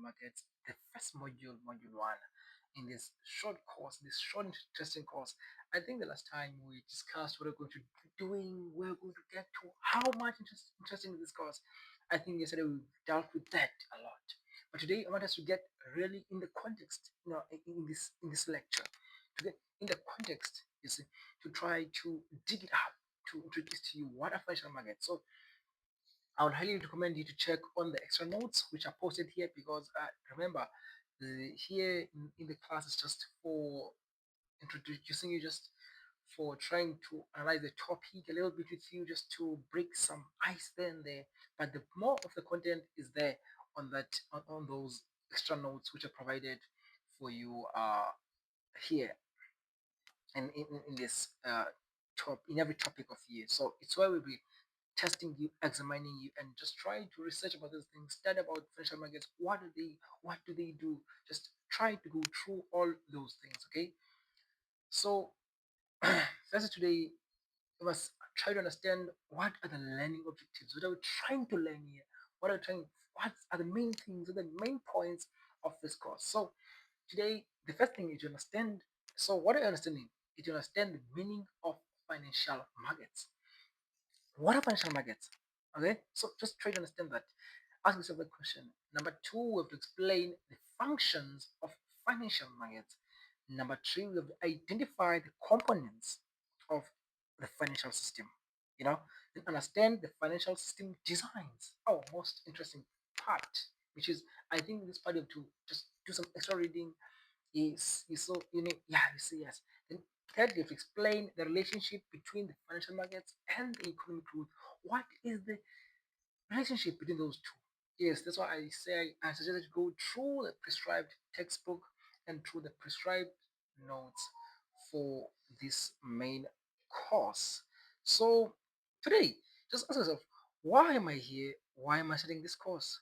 markets, the first module, module one, in this short course, this short interesting course. I think the last time we discussed what we're going to be doing, we're going to get to how much interesting this course. I think yesterday we dealt with that a lot. But today I want us to get really in the context, in this lecture, to get in the context, you see, to try to dig it up, to introduce to you what are financial markets. So I would highly recommend you to check on the extra notes which are posted here because remember, here in the class is just for introducing you, just for trying to analyze the topic a little bit with you, just to break some ice there and there. But the more of the content is there on that on those extra notes which are provided for you here and in this top in every topic of year. So it's where we'll be testing you, examining you, and just trying to research about those things, study about financial markets. What do they do? Just try to go through all those things. Okay. So first today we must try to understand what are the learning objectives. What are we trying to learn here? What are the main things, what are the main points of this course? So today the first thing is to understand. So what are you understanding? Is to understand the meaning of financial markets. What are financial markets? Okay, so just try to understand that. Ask yourself the question. Number two, we have to explain the functions of financial markets. Number three, we have to identify the components of the financial system. Then understand the financial system designs. Oh, most interesting part, which is I think this part you have to just do some extra reading. Is you so you need yeah you see yes. Then third, you have to explain the relationship between the financial markets and the economic growth. What is the relationship between those two? Yes, that's why I say I suggest that you go through the prescribed textbook and through the prescribed notes for this main course. So today, just ask yourself, why am I here? Why am I studying this course?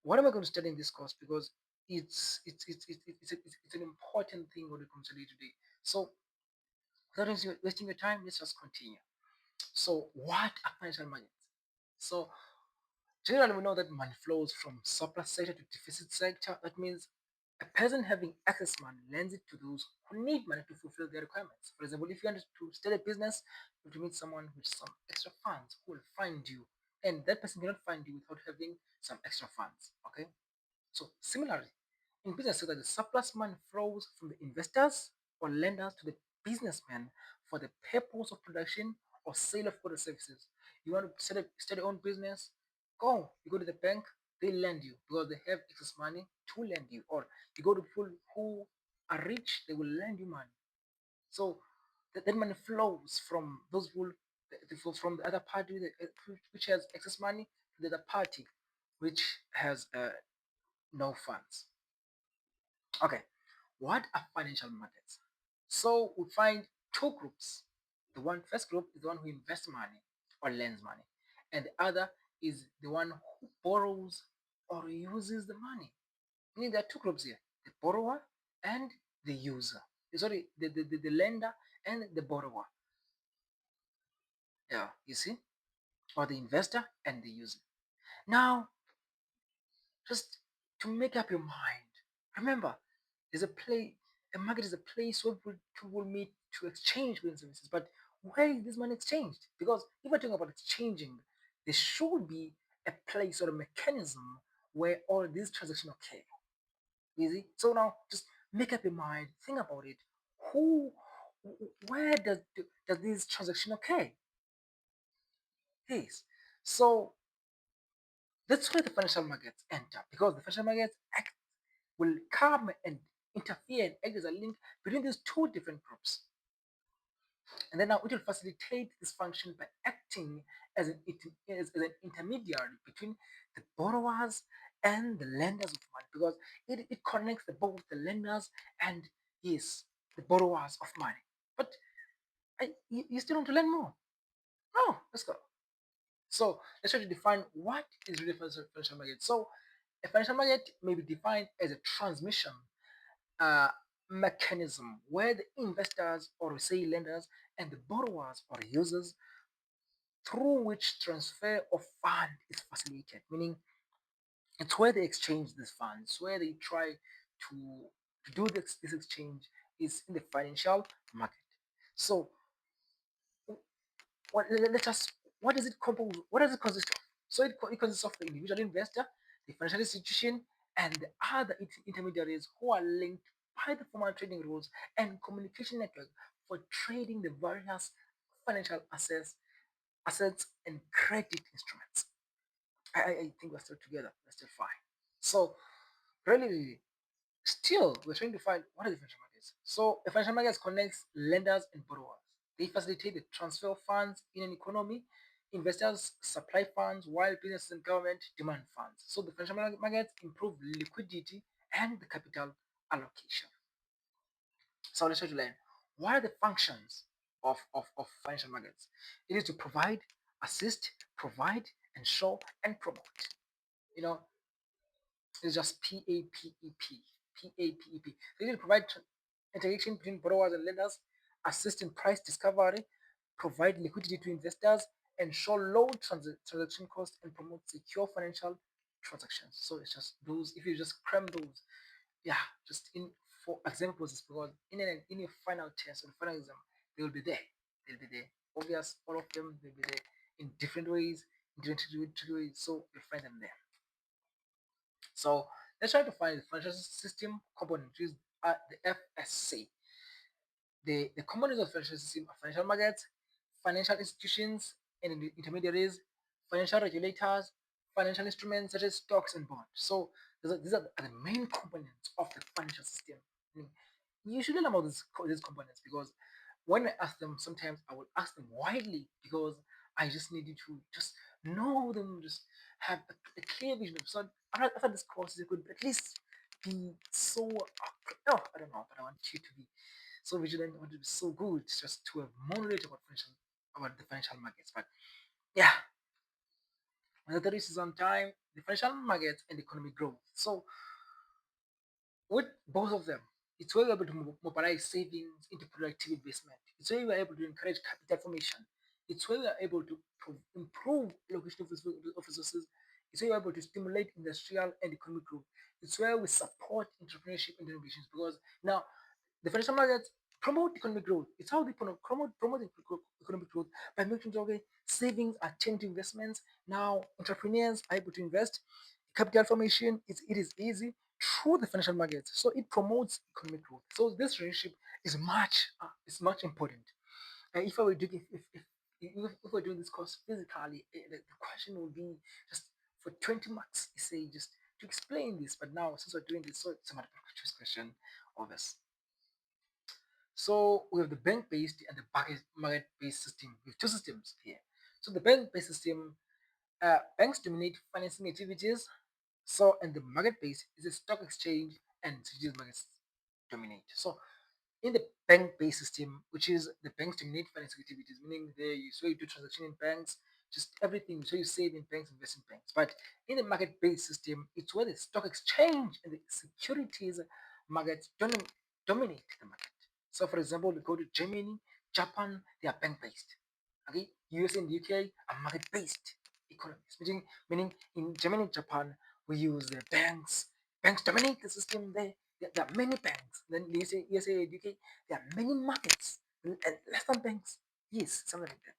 What am I going to study in this course? Because it's an important thing when it comes to day today. So without wasting your time, let's just continue. So what are financial markets? So generally, we know that money flows from surplus sector to deficit sector. That means a person having excess money lends it to those who need money to fulfill their requirements. For example, if you want to start a business, you have to meet someone with some extra funds who will find you, and that person cannot find you without having some extra funds. Okay. So similarly, in business sector, the surplus money flows from the investors or lenders to the businessmen for the purpose of production or sale of goods or services. You want to start your own business? Go. You go to the bank, they lend you because they have excess money to lend you. Or you go to people who are rich, they will lend you money. So that money flows from those people, from the other party which has excess money to the other party which has no funds. Okay, what are financial markets? So we find two groups. The one first group is the one who invests money or lends money, and the other is the one who borrows or uses the money. Meaning there are two groups here: the borrower and the user. Sorry, the lender and the borrower. Yeah, you see, or the investor and the user. Now, just to make up your mind, remember, there's a play. A market is a place where people will meet to exchange goods and services. But where is this money exchanged? Because if we're talking about exchanging, there should be a place or a mechanism where all these transactions occur. Easy. So now, just make up your mind. Think about it. Who, where does this transaction occur? Yes. So that's where the financial markets enter because the financial markets act will come and interfere and act as a link between these two different groups. And then now it will facilitate this function by acting as an intermediary between the borrowers and the lenders of money because it connects both the lenders and yes, the borrowers of money. But you still want to learn more? No, let's go. So let's try to define what is really financial market. So a financial market may be defined as a transmission uh, mechanism where the investors or say lenders and the borrowers or users through which transfer of fund is facilitated, meaning It's where they exchange these funds, where they try to do this exchange is in the financial market. So let us what does it compose? What does it consist of? So it consists of the individual investor, the financial institution, and the other intermediaries who are linked by the formal trading rules and communication network for trading the various financial assets and credit instruments. I think we're still together. We're still fine. So really, still, we're trying to find what are the financial markets. So, the financial markets connects lenders and borrowers. They facilitate the transfer of funds in an economy. Investors supply funds while businesses and government demand funds. So, the financial markets improve liquidity and the capital allocation. So, let's try to learn what are the functions of financial markets. It is to provide, assist, provide, ensure, and promote. You know, it's just PAPEP. PAPEP. They will provide interaction between borrowers and lenders, assist in price discovery, provide liquidity to investors, ensure low transaction costs, and promote secure financial transactions. So it's just those. If you just cram those, yeah, just in for examples, it's because in your final test or final exam, they will be there. They'll be there. Obvious, all of them will be there in different ways, in different ways. So you find them there. So let's try to find the financial system component, which is the FSC. The components of financial system are financial markets, financial institutions and intermediaries, financial regulators, financial instruments such as stocks and bonds. So these are the main components of the financial system. I mean, you should learn about these components because when I ask them, sometimes I will ask them widely because I just need you to just know them, just have a clear vision of. So after this course, you could at least be so. No, I don't know, but I want you to be so vigilant. I want to be so good just to have more knowledge about the financial markets. But yeah, another is on time, the financial markets and economic growth. So with both of them, it's where we're able to mobilize savings into productive investment. It's where we're able to encourage capital formation. It's where we're able to improve allocation of resources. It's where we're able to stimulate industrial and economic growth. It's where we support entrepreneurship and innovations because now the financial markets promote economic growth. It's how they promote economic growth by making sure okay, savings are turned to investments. Now entrepreneurs are able to invest. Capital formation it is easy through the financial markets, so it promotes economic growth. So this relationship is much important. If I were doing if we're doing this course physically, the question will be just for 20 marks. You say just to explain this, but now since we're doing this, so it's a multiple choice question of this. So we have the bank-based and the market-based system. We have two systems here. So the bank-based system, banks dominate financing activities. So and the market-based is a stock exchange and securities markets dominate. So in the bank-based system, which is the banks dominate financial activities, meaning so you do transaction in banks, just everything. So you save in banks, invest in banks. But in the market-based system, it's where the stock exchange and the securities markets dominate the market. So, for example, we go to Germany, Japan, they are bank-based. Okay, US and UK are market-based economies, meaning in Germany and Japan we use the banks. Banks dominate the system there. There are many banks. Then USA and UK, there are many markets and less than banks. Yes, something like that.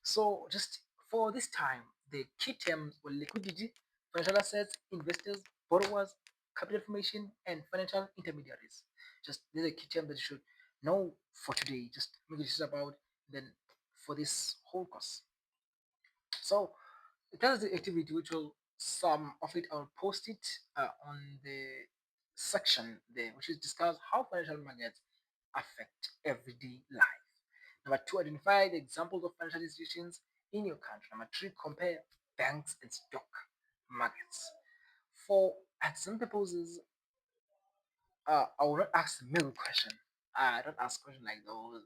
So just for this time, the key terms were liquidity, financial assets, investors, borrowers, capital formation, and financial intermediaries. Just these are key terms that you should know for today. Just make a decision about then for this whole course. So that's the activity which will some of it I'll post it on the section there, which is discuss how financial markets affect everyday life. Number two, identify the examples of financial institutions in your country. Number three, compare banks and stock markets. For exam purposes, I will not ask the middle question. I don't ask questions like those.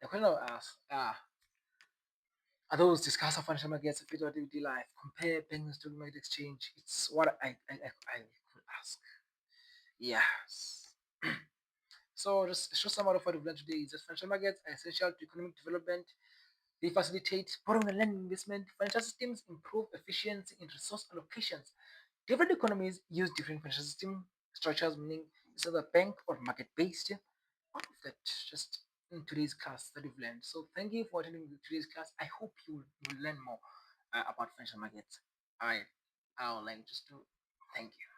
The question I'll ask are those discuss how financial markets affect our daily life. Compare banks and stock market exchange. It's what I could ask. Yes. So just show some out of what we've learned today is that financial markets are essential to economic development. They facilitate borrowing and lending investment. Financial systems improve efficiency in resource allocations. Different economies use different financial system structures, meaning it's either bank or market based. All of that just in today's class that we've learned. So thank you for attending today's class. I hope you will learn more about financial markets. I would like just to thank you.